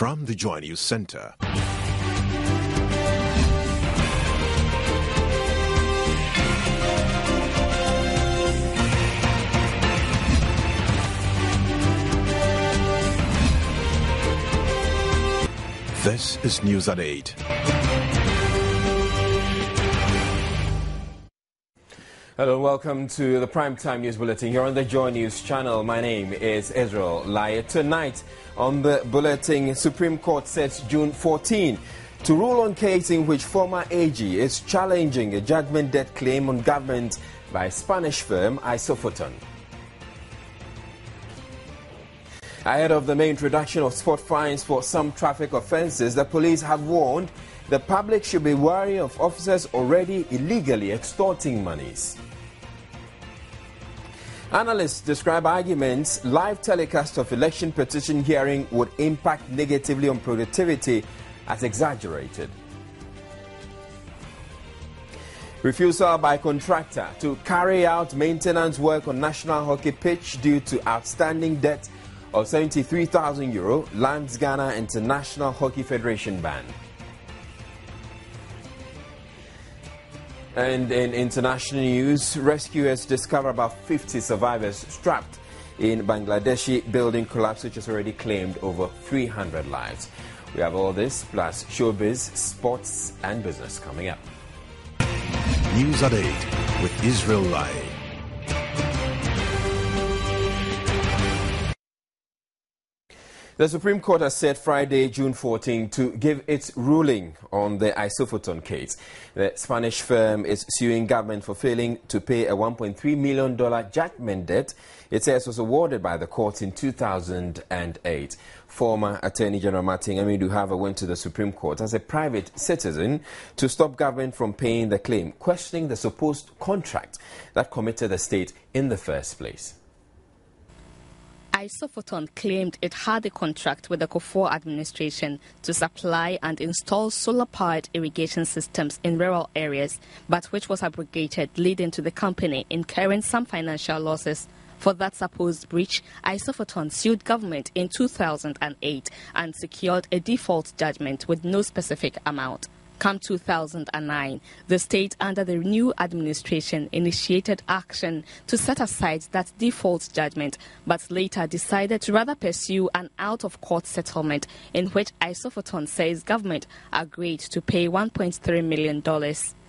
From the Joy News Center. This is News at 8. Hello and welcome to the Primetime News Bulletin here on the Joy News channel. My name is Israel Laye. Tonight on the bulletin, Supreme Court sets June 14 to rule on case in which former AG is challenging a judgment debt claim on government by Spanish firm Isofoton. Ahead of the May introduction of spot fines for some traffic offences, the police have warned the public should be wary of officers already illegally extorting monies. Analysts describe arguments live telecast of election petition hearing would impact negatively on productivity as exaggerated. Refusal by contractor to carry out maintenance work on national hockey pitch due to outstanding debt of €73,000 lands Ghana International Hockey Federation ban. And in international news, rescuers discover about 50 survivors trapped in Bangladeshi building collapse, which has already claimed over 300 lives. We have all this, plus showbiz, sports and business coming up. News at 8 with Israel Laye. The Supreme Court has set Friday, June 14, to give its ruling on the Isofoton case. The Spanish firm is suing government for failing to pay a $1.3 million judgment debt it says was awarded by the court in 2008. Former Attorney General Martin Amidu went to the Supreme Court as a private citizen to stop government from paying the claim, questioning the supposed contract that committed the state in the first place. Isofoton claimed it had a contract with the Kufuor administration to supply and install solar-powered irrigation systems in rural areas, but which was abrogated, leading to the company incurring some financial losses. For that supposed breach, Isofoton sued government in 2008 and secured a default judgment with no specific amount. Come 2009, the state under the new administration initiated action to set aside that default judgment, but later decided to rather pursue an out-of-court settlement in which Isofoton says government agreed to pay $1.3 million.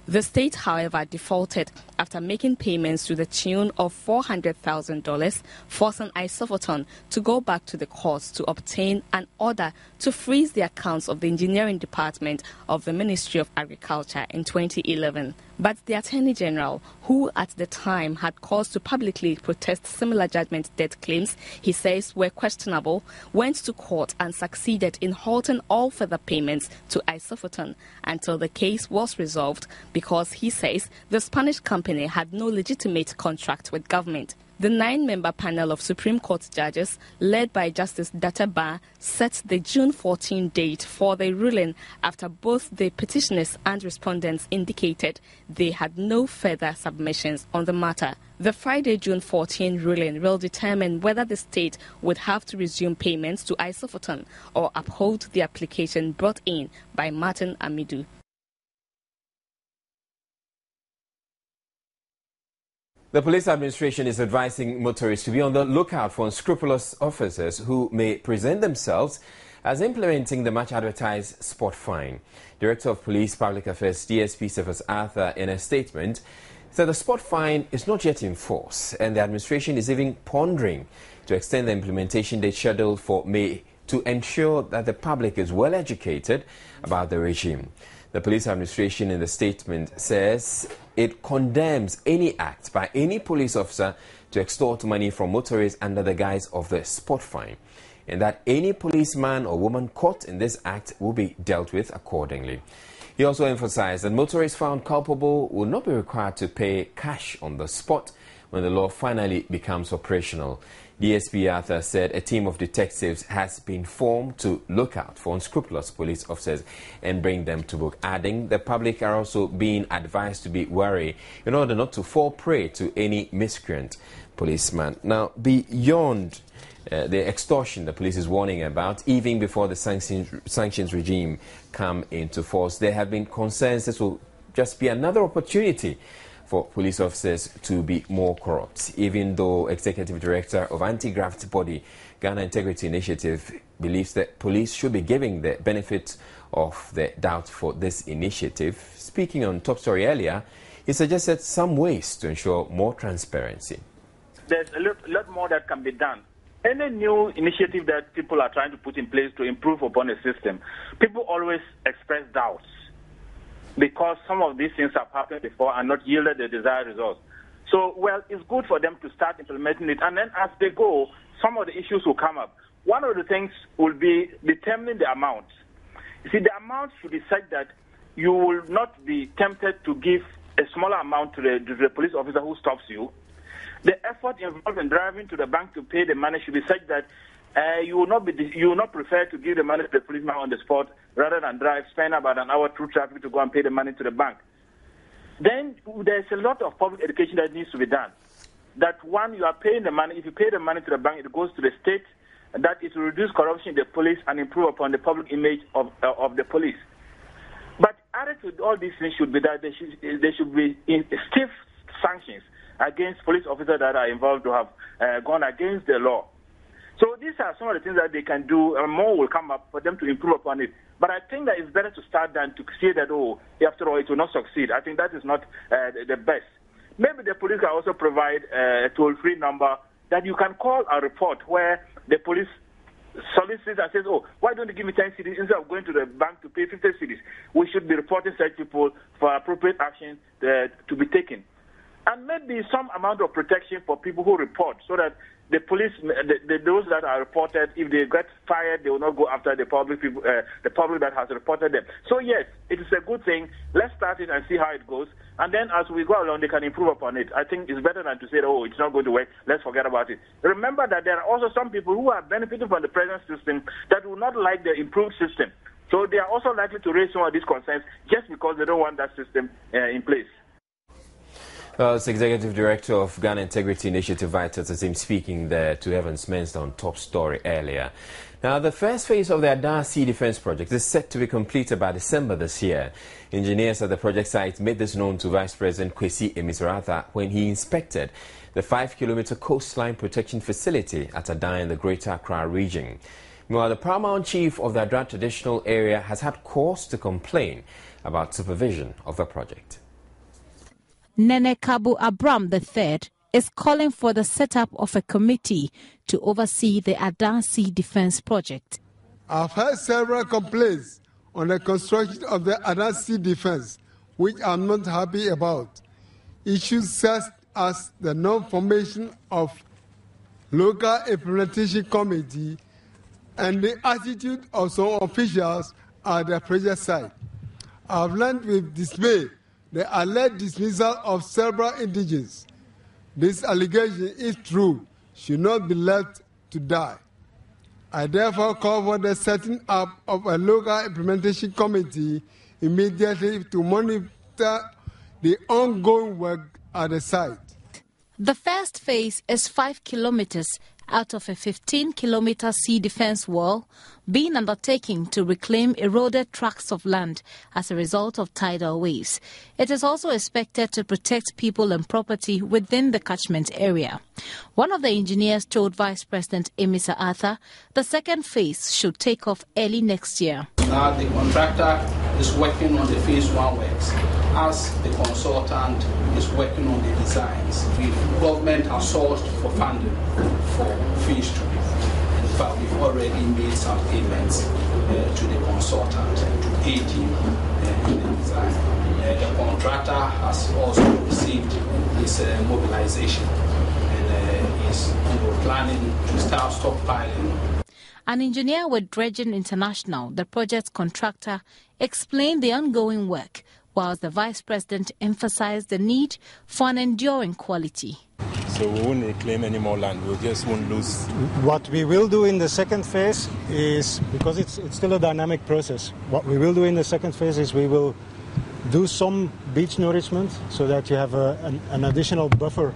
The state, however, defaulted after making payments to the tune of $400,000, forcing Isofoton to go back to the courts to obtain an order to freeze the accounts of the engineering department of the Ministry of Agriculture in 2011. But the Attorney General, who at the time had cause to publicly protest similar judgment debt claims he says were questionable, went to court and succeeded in halting all further payments to Isofoton until the case was resolved, because he says the Spanish company had no legitimate contract with government. The 9-member panel of Supreme Court judges, led by Justice Adar, set the June 14 date for the ruling after both the petitioners and respondents indicated they had no further submissions on the matter. The Friday, June 14 ruling will determine whether the state would have to resume payments to Isofoton or uphold the application brought in by Martin Amidu. The police administration is advising motorists to be on the lookout for unscrupulous officers who may present themselves as implementing the much-advertised spot fine. Director of Police Public Affairs DSP Cephas Arthur, in a statement, said the spot fine is not yet in force and the administration is even pondering to extend the implementation date scheduled for May to ensure that the public is well educated about the regime. The police administration in the statement says it condemns any act by any police officer to extort money from motorists under the guise of the spot fine, and that any policeman or woman caught in this act will be dealt with accordingly. He also emphasized that motorists found culpable will not be required to pay cash on the spot when the law finally becomes operational. DSP Arthur said a team of detectives has been formed to look out for unscrupulous police officers and bring them to book, adding the public are also being advised to be wary in order not to fall prey to any miscreant. policeman. Now, beyond the extortion the police is warning about, even before the sanctions regime come into force, there have been concerns this will just be another opportunity for police officers to be more corrupt, even though Executive Director of anti-graft body Ghana Integrity Initiative believes that police should be giving the benefit of the doubt for this initiative. Speaking on Top Story earlier, he suggested some ways to ensure more transparency. There's a lot more that can be done. Any new initiative that people are trying to put in place to improve upon the system, people always express doubts because some of these things have happened before and not yielded the desired results. So, well, it's good for them to start implementing it, and then as they go, some of the issues will come up. One of the things will be determining the amount. You see, the amount should be such that you will not be tempted to give a smaller amount to the police officer who stops you. The effort involved in driving to the bank to pay the money should be such that you will not prefer to give the money to the policeman on the spot rather than spend about an hour through traffic to go and pay the money to the bank. Then there's a lot of public education that needs to be done. That one, you are paying the money. If you pay the money to the bank, it goes to the state. That it will reduce corruption in the police and improve upon the public image of the police. But added to all these things should be that there should be stiff sanctions against police officers that are involved to have gone against the law. So these are some of the things that they can do, and more will come up for them to improve upon it. But I think that it's better to start than to say that, oh, after all, it will not succeed. I think that is not the best. Maybe the police can also provide a toll-free number that you can call a report where the police solicits and says, oh, why don't you give me 10 cedis instead of going to the bank to pay 50 cedis? We should be reporting such people for appropriate action to be taken. And maybe some amount of protection for people who report so that the police, those that are reported, if they get fired, they will not go after the public people, the public that has reported them. So yes, it is a good thing. Let's start it and see how it goes. And then as we go along, they can improve upon it. I think it's better than to say, oh, it's not going to work, let's forget about it. Remember that there are also some people who are benefiting from the present system that will not like the improved system. So they are also likely to raise some of these concerns just because they don't want that system in place. Well, it's Executive Director of Ghana Integrity Initiative, Vital Tazim, speaking there to Evans Mensah on Top Story earlier. Now, the first phase of the Adar Sea Defence Project is set to be completed by December this year. Engineers at the project site made this known to Vice President Kwesi Emisarata when he inspected the 5-kilometer coastline protection facility at Adar in the Greater Accra region. Meanwhile, the Paramount Chief of the Adar Traditional Area has had cause to complain about supervision of the project. Nene Kabu Abram III is calling for the setup of a committee to oversee the Adar Sea Defence Project. I've heard several complaints on the construction of the Adar Sea Defence, which I'm not happy about. Issues such as the non-formation of local implementation committee and the attitude of some officials at the project site. I've learned with dismay the alleged dismissal of several indigents. This allegation, if true, should not be left to die. I therefore call for the setting up of a local implementation committee immediately to monitor the ongoing work at the site. The first phase is 5 kilometers out of a 15-kilometer sea defence wall being undertaken to reclaim eroded tracts of land as a result of tidal waves. It is also expected to protect people and property within the catchment area. One of the engineers told Vice President Emisa Arthur the second phase should take off early next year. Now the contractor is working on the phase 1 works as the consultant is working on the designs. The government has sourced for funding for phase 2. In fact, we've already made some payments to the consultant to aid him in the design. The contractor has also received his mobilization and is planning to start stockpiling. An engineer with Dredging International, the project's contractor, explained the ongoing work, whilst the Vice President emphasized the need for an enduring quality. So we won't reclaim any more land, we just won't lose. What we will do in the second phase is, because it's still a dynamic process, what we will do in the second phase is we will do some beach nourishment so that you have an additional buffer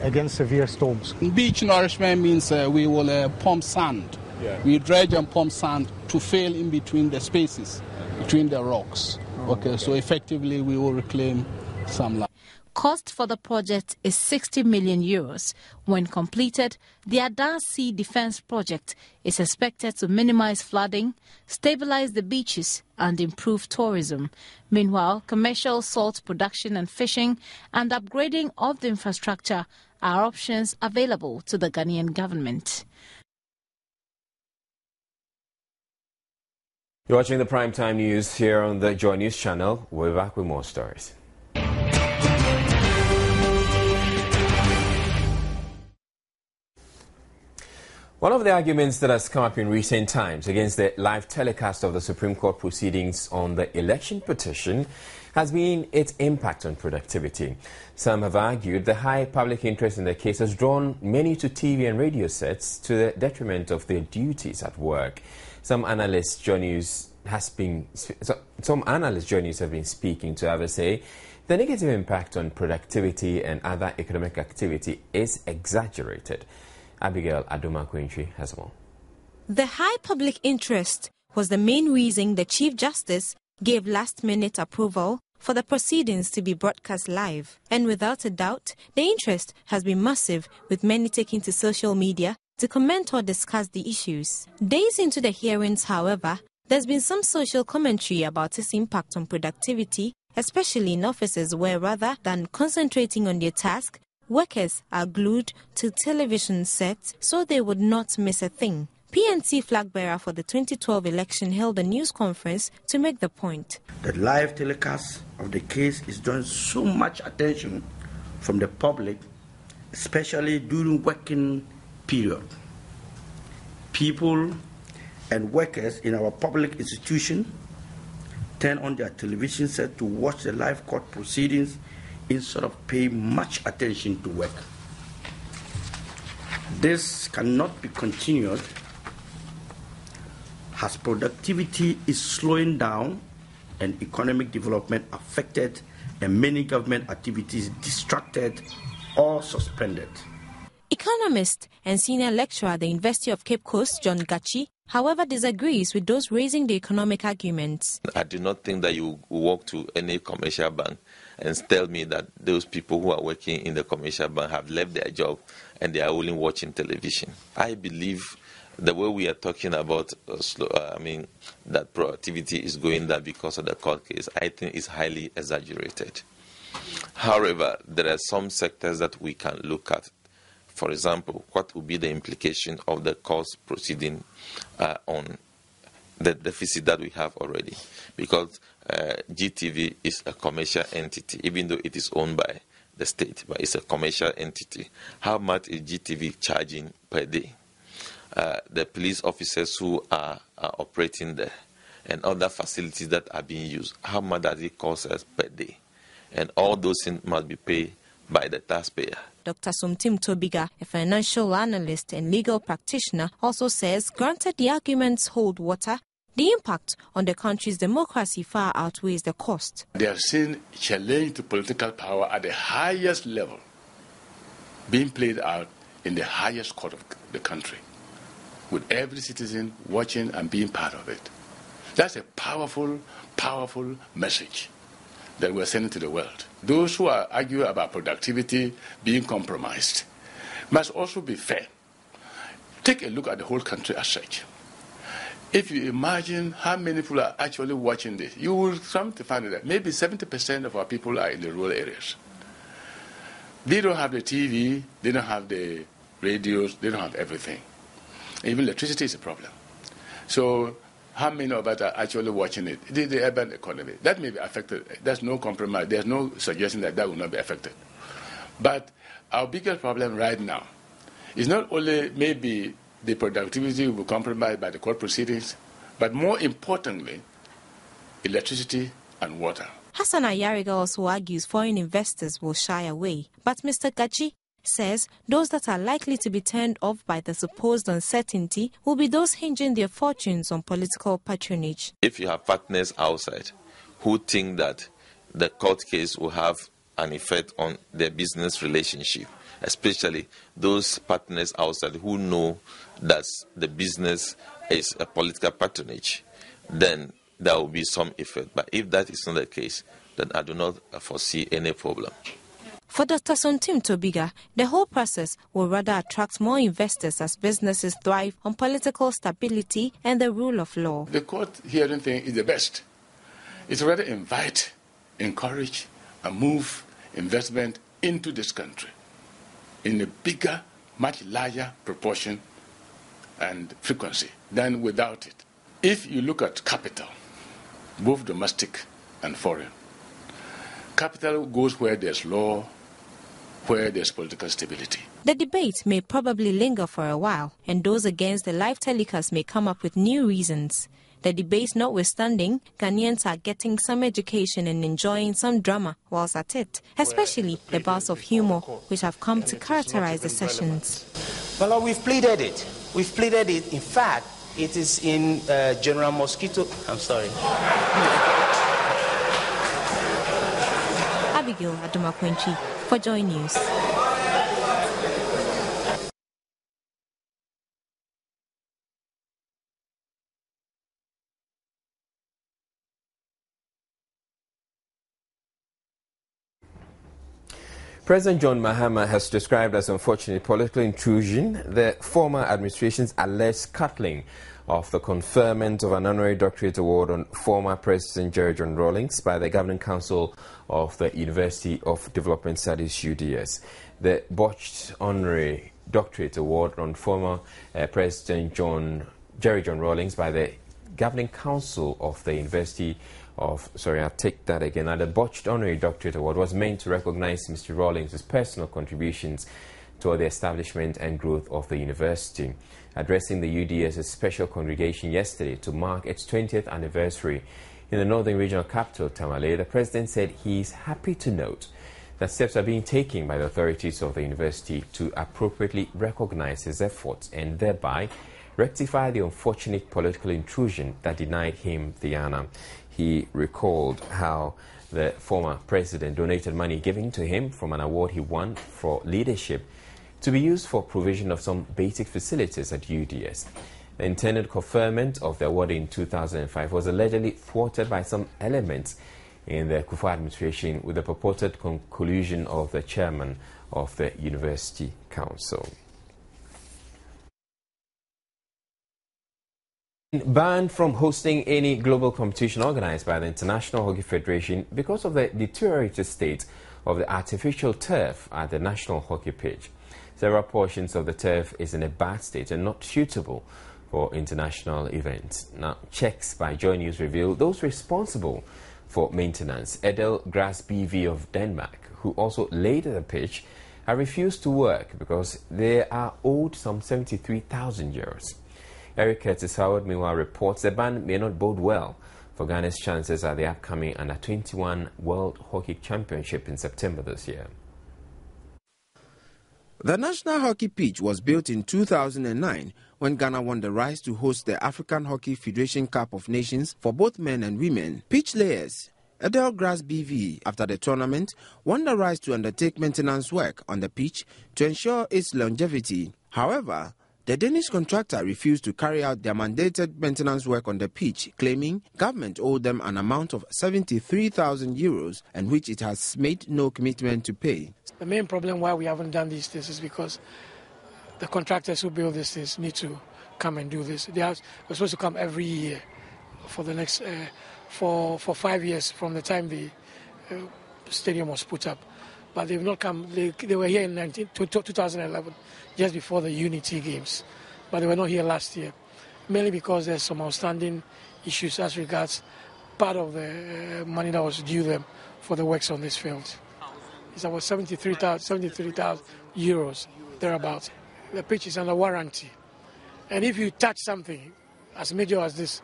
against severe storms. Beach nourishment means we will pump sand. Yeah. We dredge and pump sand to fill in between the spaces, between the rocks. Okay, so effectively we will reclaim some land. Cost for the project is 60 million euros. When completed, the Adar Sea Defence Project is expected to minimize flooding, stabilize the beaches and improve tourism. Meanwhile, commercial salt production and fishing and upgrading of the infrastructure are options available to the Ghanaian government. You're watching the Primetime News here on the Joy News channel. We're back with more stories. One of the arguments that has come up in recent times against the live telecast of the Supreme Court proceedings on the election petition has been its impact on productivity. Some have argued the high public interest in the case has drawn many to TV and radio sets to the detriment of their duties at work. Some analysts Joy News have been speaking to others say the negative impact on productivity and other economic activity is exaggerated. Abigail Adoma-Quintry has more. The high public interest was the main reason the Chief Justice gave last-minute approval for the proceedings to be broadcast live. And without a doubt, the interest has been massive, with many taking to social media to comment or discuss the issues. Days into the hearings, however, there's been some social commentary about its impact on productivity, especially in offices where rather than concentrating on their task, workers are glued to television sets so they would not miss a thing. PNC flag bearer for the 2012 election held a news conference to make the point. The live telecast of the case is drawing so much attention from the public, especially during working period. People and workers in our public institution turn on their television set to watch the live court proceedings instead of paying much attention to work. This cannot be continued as productivity is slowing down and economic development affected and many government activities distracted or suspended. Economist and senior lecturer at the University of Cape Coast, John Gachi, however, disagrees with those raising the economic arguments. I do not think that you walk to any commercial bank and tell me that those people who are working in the commercial bank have left their job and they are only watching television. I believe the way we are talking about that productivity is going down because of the court case, I think is highly exaggerated. However, there are some sectors that we can look at. For example, what would be the implication of the court proceeding on the deficit that we have already? Because GTV is a commercial entity, even though it is owned by the state, but it's a commercial entity. How much is GTV charging per day? The police officers who are operating there and other facilities that are being used, how much does it cost us per day? And all those things must be paid by the taxpayer. Dr. Somtim Tobiga, a financial analyst and legal practitioner, also says, granted the arguments hold water, the impact on the country's democracy far outweighs the cost. They have seen challenge to political power at the highest level being played out in the highest court of the country, with every citizen watching and being part of it. That's a powerful, powerful message that we're sending to the world. Those who are arguing about productivity being compromised must also be fair. Take a look at the whole country as such. If you imagine how many people are actually watching this, you will come to find that maybe 70% of our people are in the rural areas. They don't have the TV, they don't have the radios, they don't have everything. Even electricity is a problem. So how many of us are actually watching it? The urban economy. That may be affected. There's no compromise. There's no suggestion that that will not be affected. But our biggest problem right now is not only maybe the productivity will be compromised by the court proceedings, but more importantly, electricity and water. Hassan Ayariga also argues foreign investors will shy away. But Mr. Gachi says those that are likely to be turned off by the supposed uncertainty will be those hinging their fortunes on political patronage. If you have partners outside who think that the court case will have an effect on their business relationship, especially those partners outside who know that the business is a political patronage, then there will be some effect. But if that is not the case, then I do not foresee any problem. For Dr. Sontim Tobiga, the whole process will rather attract more investors as businesses thrive on political stability and the rule of law. The court hearing thing is the best. It's rather invite, encourage, and move investment into this country in a bigger, much larger proportion and frequency than without it. If you look at capital, both domestic and foreign, capital goes where there's law, where there's political stability. The debate may probably linger for a while, and those against the live telecast may come up with new reasons. The debate notwithstanding, Ghanaians are getting some education and enjoying some drama whilst at it, especially the bouts of humour which have come to characterize the sessions. Well, we've pleaded it. We've pleaded it. In fact, it is in General Mosquito. I'm sorry. Abigail Adumakwenchi for Joy News. President John Mahama has described as unfortunate political intrusion the former administration's alleged scuttling of the conferment of an honorary doctorate award on former President Jerry John Rawlings by the Governing Council of the University of Development Studies, UDS. The botched honorary doctorate award on former President Jerry John Rawlings by the Governing Council of the University of, the botched honorary doctorate award was meant to recognize Mr. Rawlings' personal contributions toward the establishment and growth of the university. Addressing the UDS's special congregation yesterday to mark its 20th anniversary in the Northern Regional Capital, Tamale, the President said he is happy to note that steps are being taken by the authorities of the university to appropriately recognize his efforts and thereby rectify the unfortunate political intrusion that denied him the honor. He recalled how the former president donated money given to him from an award he won for leadership to be used for provision of some basic facilities at UDS. The intended conferment of the award in 2005 was allegedly thwarted by some elements in the Kufuor administration with the purported collusion of the chairman of the University Council. Banned from hosting any global competition organized by the International Hockey Federation because of the deteriorated state of the artificial turf at the national hockey pitch. Several portions of the turf is in a bad state and not suitable for international events. Now, checks by Joy News reveal those responsible for maintenance, Adar Grass BV of Denmark, who also laid the pitch, have refused to work because they are owed some 73,000 euros. Eric Curtis Howard, meanwhile, reports the ban may not bode well for Ghana's chances at the upcoming Under-21 World Hockey Championship in September this year. The national hockey pitch was built in 2009 when Ghana won the right to host the African Hockey Federation Cup of Nations for both men and women. Pitch layers Adar Grass BV, after the tournament, won the right to undertake maintenance work on the pitch to ensure its longevity. However, the Danish contractor refused to carry out their mandated maintenance work on the pitch, claiming government owed them an amount of 73,000 euros and which it has made no commitment to pay. The main problem why we haven't done these things is because the contractors who build these things need to come and do this. We're supposed to come every year for the next for 5 years from the time the stadium was put up. But they've not come. They were here in 2011, just before the Unity Games. But they were not here last year, mainly because there's some outstanding issues as regards part of the money that was due them for the works on this field. It's about 73,000 euros, thereabouts. The pitch is under warranty. And if you touch something as major as this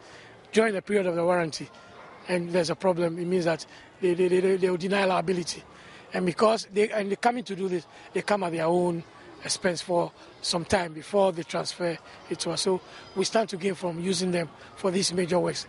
during the period of the warranty and there's a problem, it means that they will deny liability. And because they're coming to do this, they come at their own expense for some time before they transfer it to us. So we stand to gain from using them for these major works.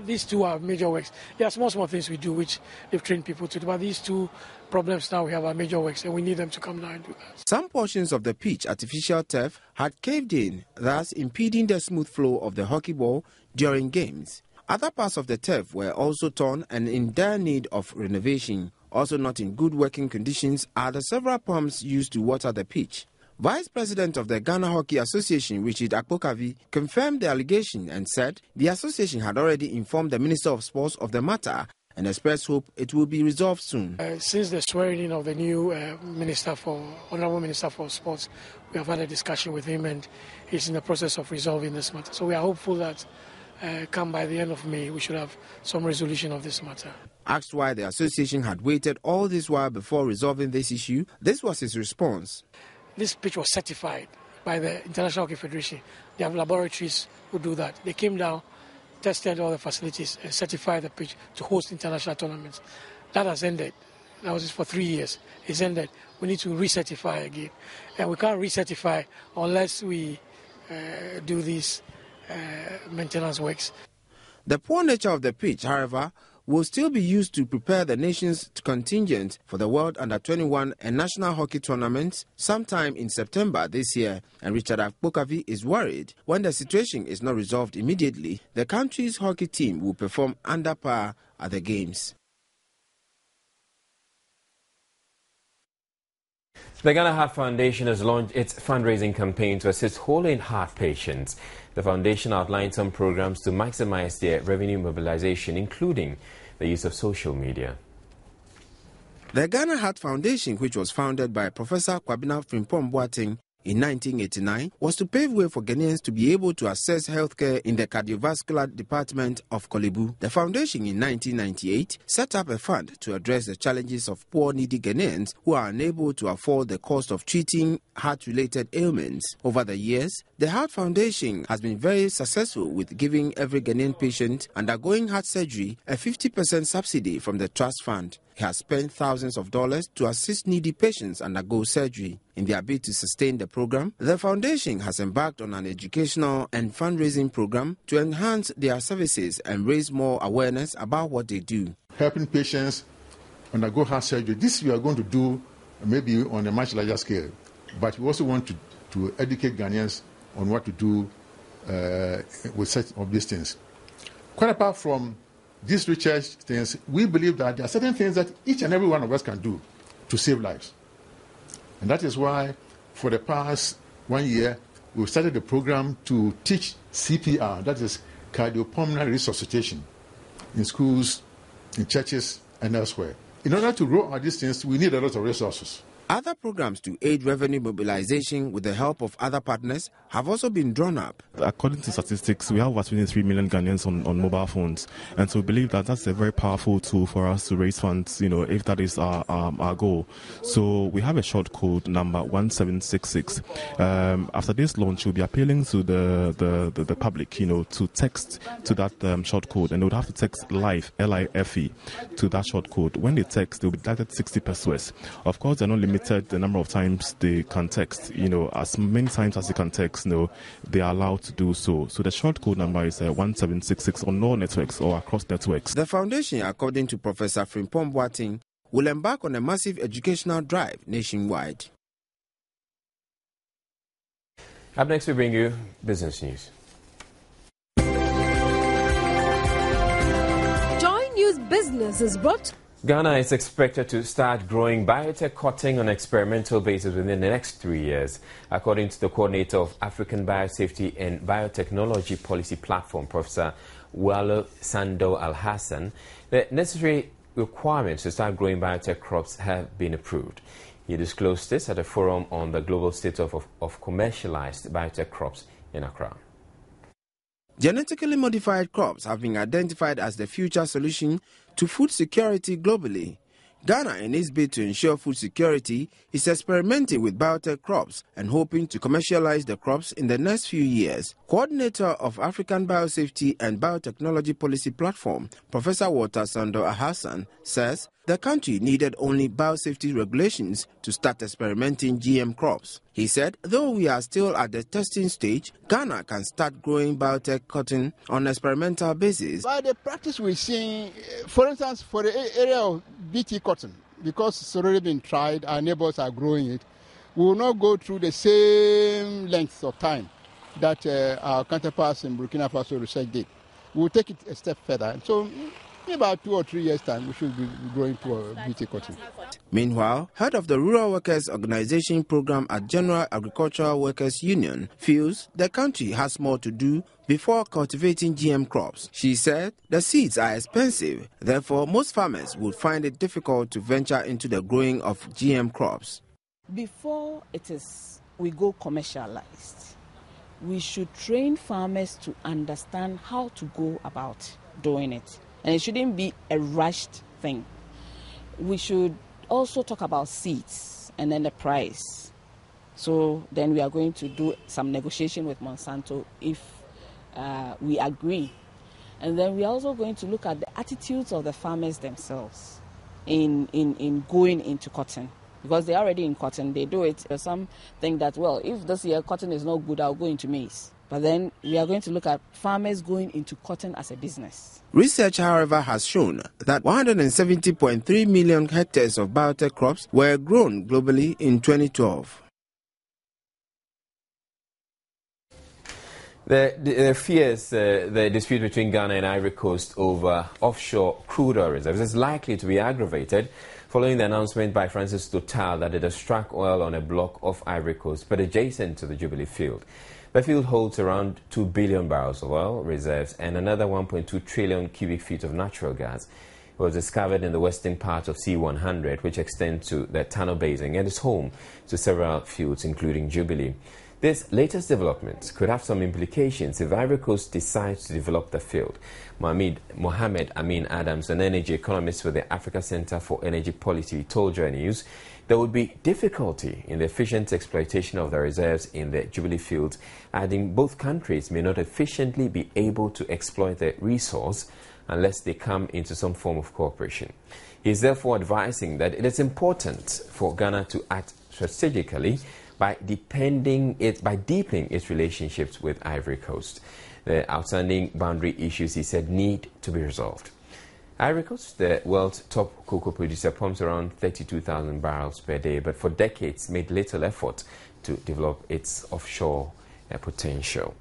These two are major works. There are small things we do which they've trained people to do, but these two problems now we have are major works, and we need them to come down and do that. Some portions of the pitch artificial turf had caved in, thus impeding the smooth flow of the hockey ball during games. Other parts of the turf were also torn and in dire need of renovation. Also not in good working conditions are the several pumps used to water the pitch. Vice President of the Ghana Hockey Association, Richard Akpokavi, confirmed the allegation and said the association had already informed the Minister of Sports of the matter and expressed hope it will be resolved soon. Since the swearing in of the new Honorable Minister for Sports, we have had a discussion with him and he's in the process of resolving this matter. So we are hopeful that come by the end of May, we should have some resolution of this matter. Asked why the association had waited all this while before resolving this issue, this was his response. This pitch was certified by the International Hockey Federation. They have laboratories who do that. They came down, tested all the facilities and certified the pitch to host international tournaments. That has ended. That was for 3 years. It's ended. We need to recertify again. And we can't recertify unless we do these maintenance works. The poor nature of the pitch, however, will still be used to prepare the nation's contingent for the World Under-21 and National Hockey Tournaments sometime in September this year. And Richard Akpokavi is worried when the situation is not resolved immediately, the country's hockey team will perform under par at the Games. The Ghana Heart Foundation has launched its fundraising campaign to assist whole-in-heart patients. The foundation outlined some programs to maximize their revenue mobilization, including the use of social media. The Ghana Heart Foundation, which was founded by Professor Kwabena Frimpong Boateng in 1989, was to pave way for Ghanaians to be able to access healthcare in the cardiovascular department of Kolebu. The foundation in 1998 set up a fund to address the challenges of poor, needy Ghanaians who are unable to afford the cost of treating heart-related ailments. Over the years, the Heart Foundation has been very successful with giving every Ghanaian patient undergoing heart surgery a 50% subsidy from the trust fund. He has spent thousands of dollars to assist needy patients undergo surgery. In their bid to sustain the program, the foundation has embarked on an educational and fundraising program to enhance their services and raise more awareness about what they do. Helping patients undergo heart surgery. This we are going to do maybe on a much larger scale, but we also want to educate Ghanaians on what to do with such of these things. Quite apart from these research things, we believe that there are certain things that each and every one of us can do to save lives. And that is why, for the past 1 year, we've started a program to teach CPR, that is cardiopulmonary resuscitation, in schools, in churches, and elsewhere. In order to roll out these things, we need a lot of resources. Other programs to aid revenue mobilization with the help of other partners have also been drawn up. According to statistics, we have about 23 million Ghanaians on mobile phones, and so we believe that that's a very powerful tool for us to raise funds, if that is our goal. So we have a short code number 1766. After this launch, we'll be appealing to the public, to text to that short code, and they would have to text LIFE, L-I-F-E, to that short code. When they text, they'll be deducted 60 pesos. Of course, they're not limited the number of times they can text. As many times as they can text, they are allowed to do so. So the short code number is 1766 on all networks or across networks. The foundation, according to Professor Frimpong Boateng, will embark on a massive educational drive nationwide. Up next, we bring you business news. Joy News Business is brought. Ghana is expected to start growing biotech cotton on an experimental basis within the next 3 years. According to the coordinator of African Biosafety and Biotechnology Policy Platform, Professor Walo Sando Al-Hassan, the necessary requirements to start growing biotech crops have been approved. He disclosed this at a forum on the global state of commercialized biotech crops in Accra. Genetically modified crops have been identified as the future solution to food security globally. Ghana, in its bid to ensure food security, is experimenting with biotech crops and hoping to commercialize the crops in the next few years. Coordinator of African Biosafety and Biotechnology Policy Platform, Professor Walo Sando Al-Hassan, says the the country needed only biosafety regulations to start experimenting GM crops. He said, though we are still at the testing stage, Ghana can start growing biotech cotton on an experimental basis. By the practice we're seeing, for instance, for the area of BT cotton, because it's already been tried, our neighbors are growing it, we will not go through the same length of time that our counterparts in Burkina Faso research did. We will take it a step further. So in about 2 or 3 years' time, we should be growing to BT cotton. Meanwhile, head of the Rural Workers Organization program at General Agricultural Workers Union feels the country has more to do before cultivating GM crops. She said the seeds are expensive, therefore most farmers would find it difficult to venture into the growing of GM crops. Before we go commercialized, we should train farmers to understand how to go about doing it. And it shouldn't be a rushed thing. We should also talk about seeds and then the price. So then we are going to do some negotiation with Monsanto if we agree. And then we are also going to look at the attitudes of the farmers themselves in going into cotton. Because they're already in cotton, they do it. Some think that, well, if this year cotton is not good, I'll go into maize. But then we are going to look at farmers going into cotton as a business. Research, however, has shown that 170.3 million hectares of biotech crops were grown globally in 2012. The fears, the dispute between Ghana and Ivory Coast over offshore crude oil reserves is likely to be aggravated following the announcement by Francis Total that it has struck oil on a block off Ivory Coast but adjacent to the Jubilee field. The field holds around 2 billion barrels of oil reserves and another 1.2 trillion cubic feet of natural gas. It was discovered in the western part of C100, which extends to the Tano Basin and is home to several fields, including Jubilee. This latest development could have some implications if Ivory Coast decides to develop the field. Mohamed Amin Adams, an energy economist with the Africa Center for Energy Policy, told Joy News there would be difficulty in the efficient exploitation of the reserves in the Jubilee fields, adding both countries may not efficiently be able to exploit the resource unless they come into some form of cooperation. He is therefore advising that it is important for Ghana to act strategically by deepening its relationships with Ivory Coast. The outstanding boundary issues, he said, need to be resolved. Ivory Coast, the world's top cocoa producer, pumps around 32,000 barrels per day, but for decades made little effort to develop its offshore potential.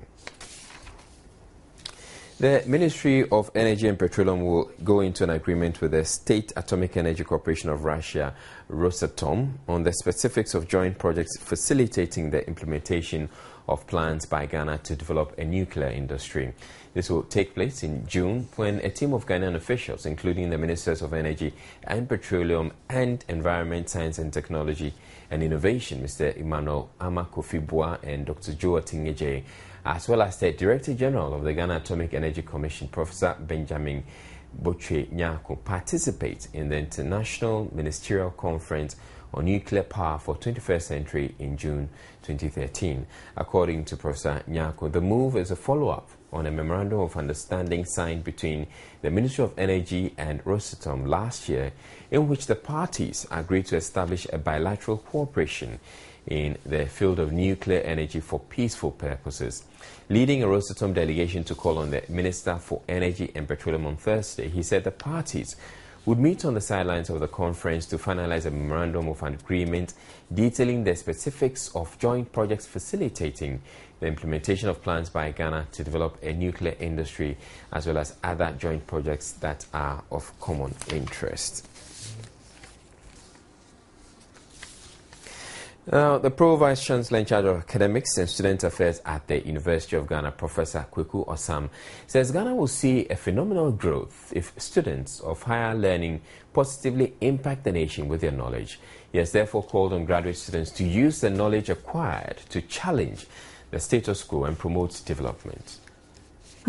The Ministry of Energy and Petroleum will go into an agreement with the State Atomic Energy Corporation of Russia, Rosatom, on the specifics of joint projects facilitating the implementation of plans by Ghana to develop a nuclear industry. This will take place in June when a team of Ghanaian officials, including the Ministers of Energy and Petroleum and Environment, Science and Technology and Innovation, Mr. Emmanuel Amakofibua and Dr. Joa Tingeje, as well as the Director General of the Ghana Atomic Energy Commission, Professor Benjamin Boche Nyako, participate in the International Ministerial Conference on Nuclear Power for 21st Century in June 2013. According to Professor Nyako, the move is a follow-up on a memorandum of understanding signed between the Ministry of Energy and Rosatom last year, in which the parties agreed to establish a bilateral cooperation in the field of nuclear energy for peaceful purposes. Leading a Rosatom delegation to call on the Minister for Energy and Petroleum on Thursday, he said the parties would meet on the sidelines of the conference to finalize a memorandum of agreement detailing the specifics of joint projects facilitating the implementation of plans by Ghana to develop a nuclear industry, as well as other joint projects that are of common interest. Now, the Pro-Vice Chancellor in charge of academics and student affairs at the University of Ghana, Professor Kweku Osam, says Ghana will see a phenomenal growth if students of higher learning positively impact the nation with their knowledge. He has therefore called on graduate students to use the knowledge acquired to challenge the status quo and promote development.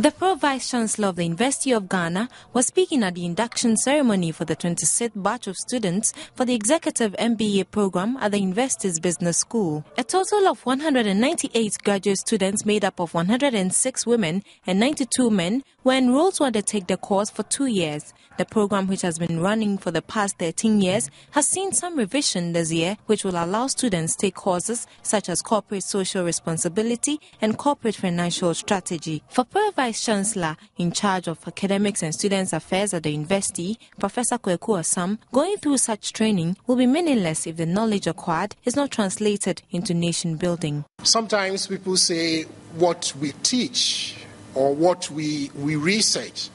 The Pro-Vice-Chancellor of the University of Ghana was speaking at the induction ceremony for the 26th batch of students for the Executive MBA program at the university's business school. A total of 198 graduate students made up of 106 women and 92 men were enrolled to undertake the course for 2 years. The program, which has been running for the past 13 years, has seen some revision this year, which will allow students to take courses such as corporate social responsibility and corporate financial strategy. For Pro-Vice-Chancellor in charge of academics and students affairs at the university, Professor Kweku Osam, going through such training will be meaningless if the knowledge acquired is not translated into nation building. Sometimes people say what we teach or what we research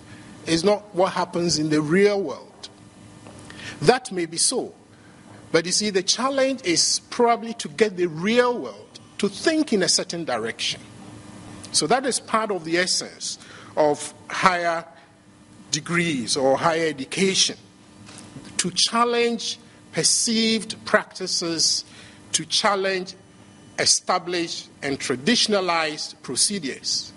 is not what happens in the real world. That may be so. But you see, the challenge is probably to get the real world to think in a certain direction. So that is part of the essence of higher degrees or higher education, to challenge perceived practices, to challenge established and traditionalized procedures.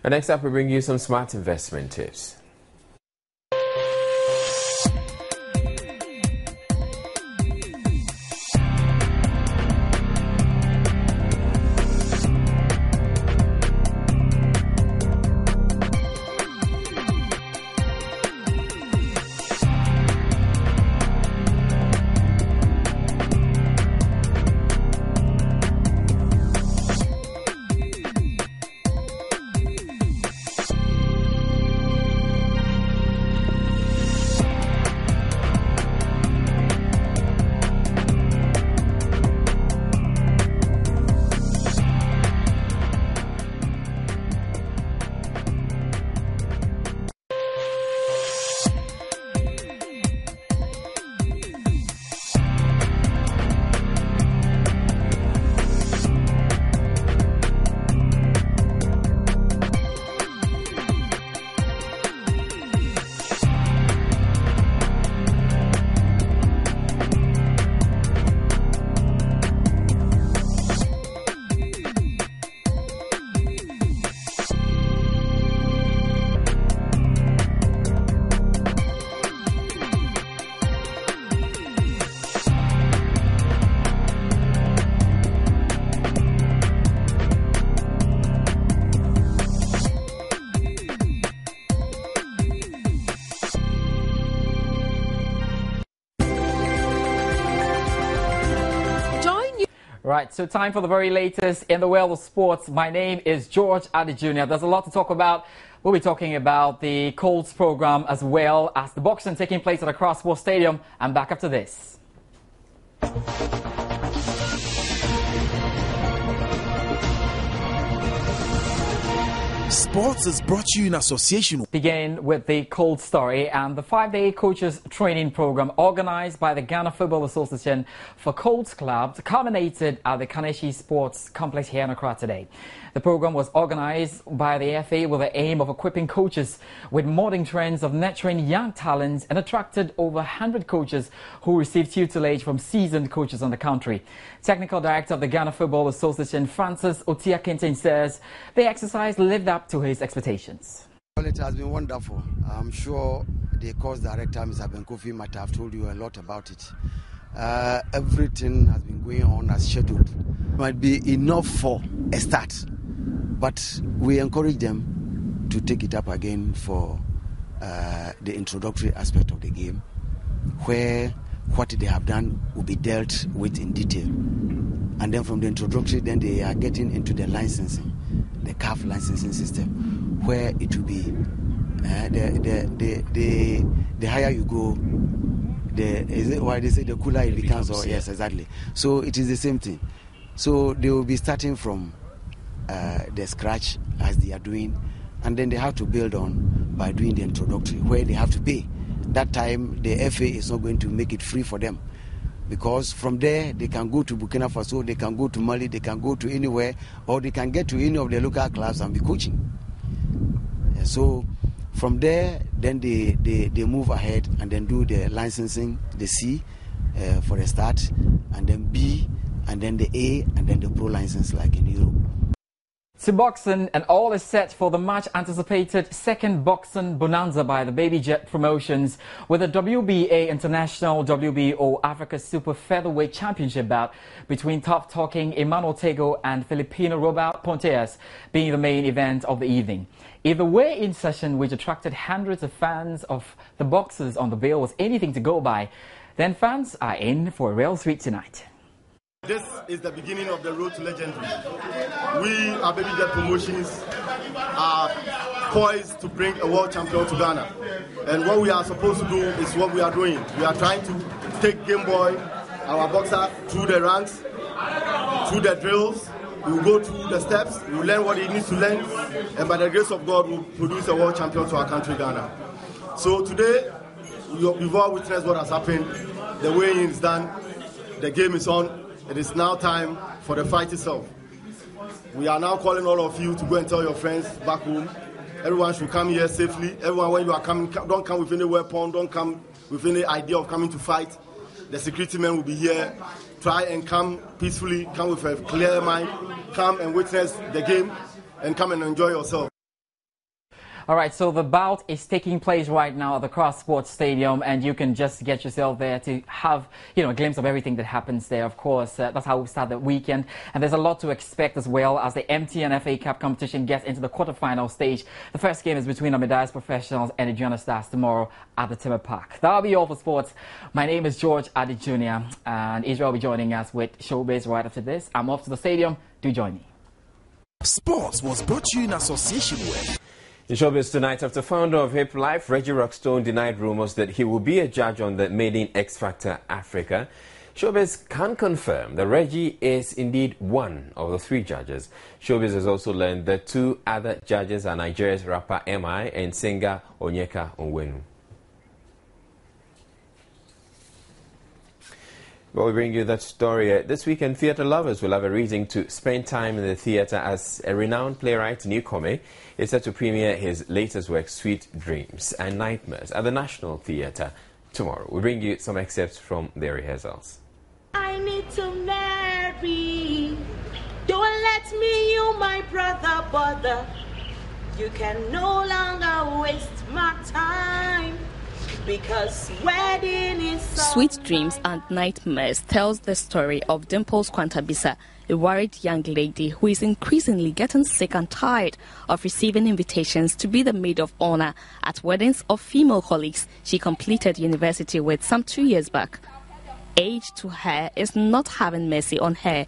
And next up, we bring you some smart investment tips. Right, so time for the very latest in the world of sports. My name is George Adar Jr. There's a lot to talk about. We'll be talking about the Colts program as well as the boxing taking place at Accra Sports Stadium. And back after this. Sports is brought to you in association. Begin with the Colts story and the 5-day coaches training program organized by the Ghana Football Association for Colts clubs culminated at the Kaneshi Sports Complex here in Accra today. The program was organized by the FA with the aim of equipping coaches with modern trends of nurturing young talents and attracted over 100 coaches who received tutelage from seasoned coaches on the country. Technical Director of the Ghana Football Association, Francis Otia Kintin, says the exercise lived up to his expectations. Well, it has been wonderful. I'm sure the course director, Mr. Benkofi, might have told you a lot about it. Everything has been going on as scheduled. It might be enough for a start, but we encourage them to take it up again for the introductory aspect of the game, where what they have done will be dealt with in detail. And then from the introductory, then they are getting into the licensing, the CAF licensing system, where it will be the higher you go, the cooler it becomes. Or yes, exactly. So it is the same thing. So they will be starting from the scratch as they are doing, and then they have to build on by doing the introductory, where they have to pay. That time the FA is not going to make it free for them, because from there they can go to Burkina Faso, they can go to Mali, they can go to anywhere, or they can get to any of the local clubs and be coaching. So from there, then they move ahead and then do the licensing, the C for the start, and then B, and then the A, and then the pro license like in Europe. To boxing, and all is set for the much-anticipated second boxing bonanza by the Baby Jet Promotions with the WBA International WBO Africa Super Featherweight Championship bout between tough-talking Emmanuel Tego and Filipino Robert Ponteas being the main event of the evening. If the weigh-in session, which attracted hundreds of fans of the boxers on the bill, was anything to go by, then fans are in for a real treat tonight. This is the beginning of the road to legendary. We, our Baby Jet Promotions, are poised to bring a world champion to Ghana. And what we are supposed to do is what we are doing. We are trying to take Game Boy, our boxer, through the ranks, through the drills. We will go through the steps, we will learn what he needs to learn, and by the grace of God, we will produce a world champion to our country, Ghana. So today, we've all witnessed what has happened. The weigh-in is done, the game is on. It is now time for the fight itself. We are now calling all of you to go and tell your friends back home. Everyone should come here safely. Everyone, when you are coming, don't come with any weapon, don't come with any idea of coming to fight. The security men will be here. Try and come peacefully, come with a clear mind, come and witness the game, and come and enjoy yourself. All right, so the bout is taking place right now at the Cross Sports Stadium, and you can just get yourself there to have, a glimpse of everything that happens there. Of course, that's how we start the weekend, and there's a lot to expect as well as the MTN FA Cup competition gets into the quarterfinal stage. The first game is between Amidas Professionals and the Adriana Stars tomorrow at the Timber Park. That'll be all for sports. My name is George Adi Jr., and Israel will be joining us with Showbiz right after this. I'm off to the stadium. Do join me. Sports was brought to you in association with... In Showbiz tonight, after founder of Hip Life, Reggie Rockstone denied rumors that he will be a judge on the Maiden X Factor Africa. Showbiz can confirm that Reggie is indeed one of the 3 judges. Showbiz has also learned that 2 other judges are Nigeria's rapper M.I. and singer Onyeka Onwenu. Well, we bring you that story. This weekend, theatre lovers will have a reason to spend time in the theatre as a renowned playwright, Newcomer, is set to premiere his latest work, Sweet Dreams and Nightmares, at the National Theatre tomorrow. We bring you some excerpts from their rehearsals. I need to marry. Don't let me, you, my brother, bother. You can no longer waste my time. Because wedding is Sweet Dreams and Nightmares tells the story of Dimples Kwantabisa, a worried young lady who is increasingly getting sick and tired of receiving invitations to be the maid of honor at weddings of female colleagues she completed university with some 2 years back. Age to her is not having mercy on her.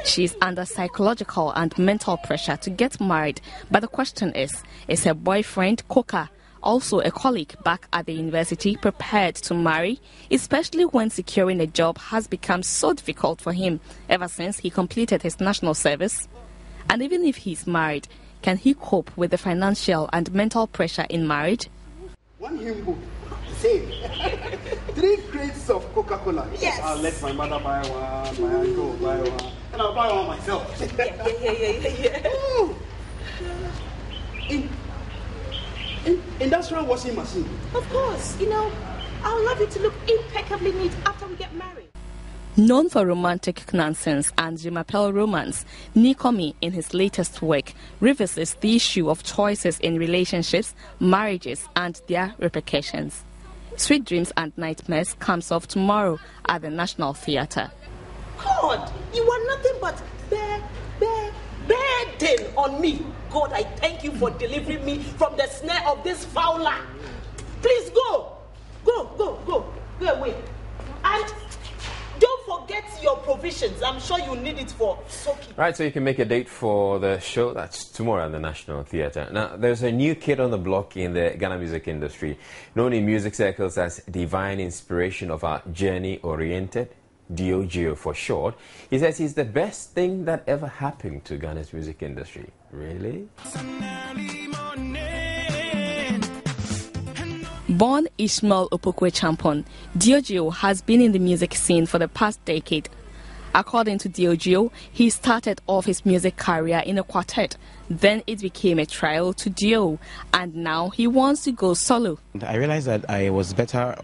She is under psychological and mental pressure to get married, but the question is her boyfriend, Koka, also a colleague back at the university, prepared to marry, especially when securing a job has become so difficult for him ever since he completed his national service? And even if he's married, can he cope with the financial and mental pressure in marriage? One hymn book, same. 3 crates of Coca-Cola. Yes. I'll let my mother buy one, my uncle buy one, and I'll buy one myself. Yeah. Oh. Industrial washing machine. Of course, I would love you to look impeccably neat after we get married. Known for romantic nonsense and Jumapel romance, Nikomi, in his latest work, revisits the issue of choices in relationships, marriages, and their repercussions. Sweet Dreams and Nightmares comes off tomorrow at the National Theatre. God, you are nothing but burden on me. God, I thank you for delivering me from the snare of this fowler. Please go away. And don't forget your provisions. I'm sure you need it for soaking. Right, so you can make a date for the show. That's tomorrow at the National Theatre. Now, there's a new kid on the block in the Ghana music industry, known in music circles as divine inspiration of our journey-oriented, DOGO for short. He says he's the best thing that ever happened to Ghana's music industry. Really? Born Ishmael Opokwe Champon, DOGO has been in the music scene for the past decade. According to DOGO, he started off his music career in a quartet. Then it became a trial to duo, and now he wants to go solo. I realized that I was better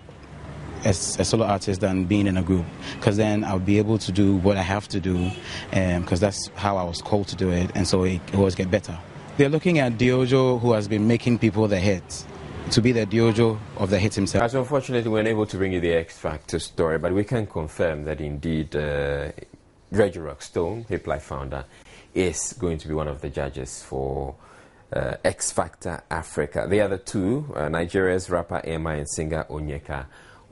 as a solo artist than being in a group, because then I'll be able to do what I have to do, because that's how I was called to do it, and so it always get better. They're looking at Diojo, who has been making people the hits, to be the Diojo of the hit himself. As unfortunately, we're unable to bring you the X Factor story, but we can confirm that indeed Reggie Rockstone, Hip Life founder, is going to be one of the judges for X Factor Africa. The other two, Nigeria's rapper Emma and singer Onyeka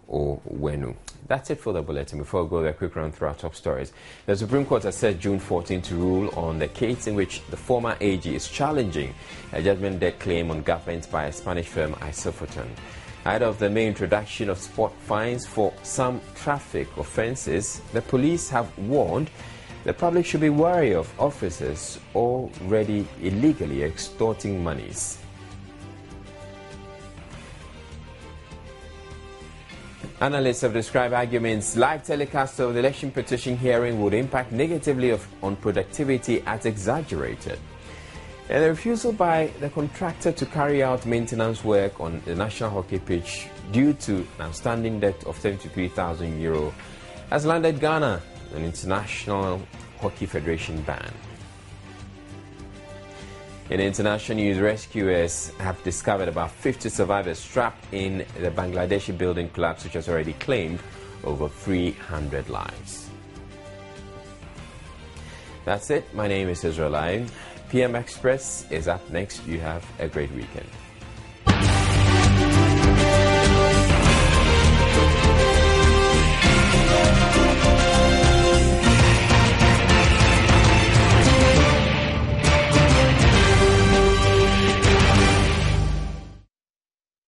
Owenu. That's it for the bulletin. Before we go there, a quick run through our top stories. The Supreme Court has set June 14 to rule on the case in which the former AG is challenging a judgment debt claim on government by a Spanish firm, Isofoton. Ahead of the May introduction of spot fines for some traffic offences, the police have warned the public should be wary of officers already illegally extorting monies. Analysts have described arguments live telecast of the election petition hearing would impact negatively on productivity as exaggerated. And the refusal by the contractor to carry out maintenance work on the national hockey pitch due to an outstanding debt of €73,000 has landed Ghana an International Hockey Federation ban. In international news, rescuers have discovered about 50 survivors trapped in the Bangladeshi building collapse, which has already claimed over 300 lives. That's it. My name is Israel Lion. PM Express is up next. You have a great weekend.